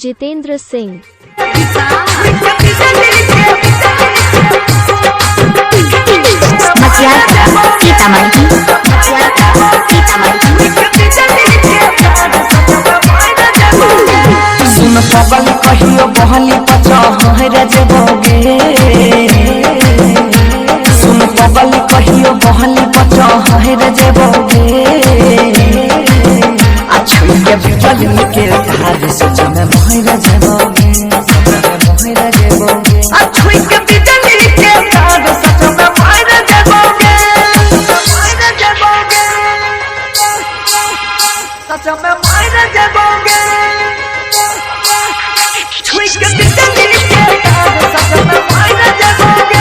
Jitendra Singh. सुन पगल कहियो बहली पचहर जेबोगे सुन पगल कहियो बहली पचहर जेबोगे अच्छा के बिजली के धार सच में मोहर जेबोगे मोहर जेबोगे अच्छा के बिजली के धार सच में मोहर जेबोगे मोहर जेबोगे सच में मोहर जेबोगे chhui के बिजली के धार सच में मोहर जेबोगे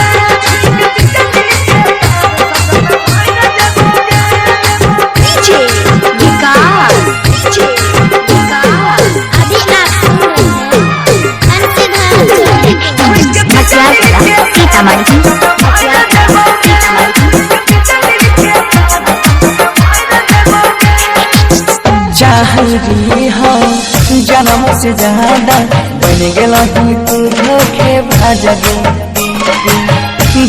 चाहरी हो जन्म से ज्यादा बन गया तू धोखे भाजगे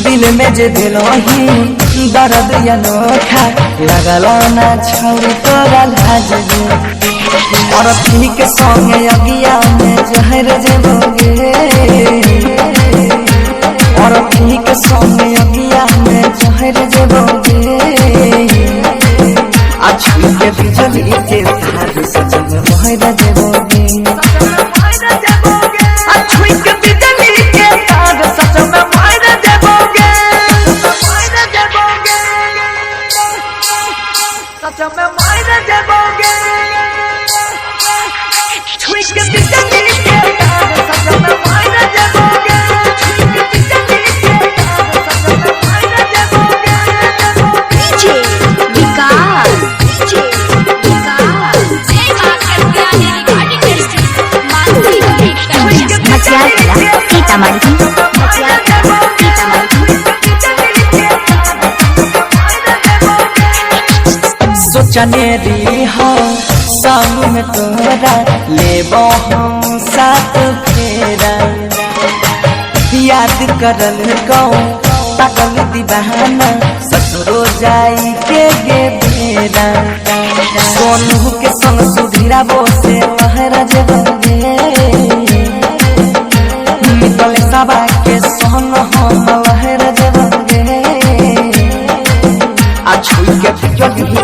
दिल में जे दिलो ही दर्द अनोखा लगल ना छोड़ तोरा लाजगे और पी के संगे अगिया में जहर जेबोगे और पी के संगे अगिया में जहर जेबोगे अच्छा के बिजली के धार सच में मोहर जेबोगे अच्छा के बिजली के धार सच में मोहर जेबोगे सच में मोहर जेबोगे छुई के बिजली के धार सच में मोहर जेबोगे सोचने री हो संग में तोरा लेबो हम साथ फेरा याद करल गौ पागल दीवाना ससुरो जाई के गे बेरा सोनू के संग सुधीरा बोसे महाराज बंगे मितल सबा के संग हम महाराज बंगे आ छुई के बिजली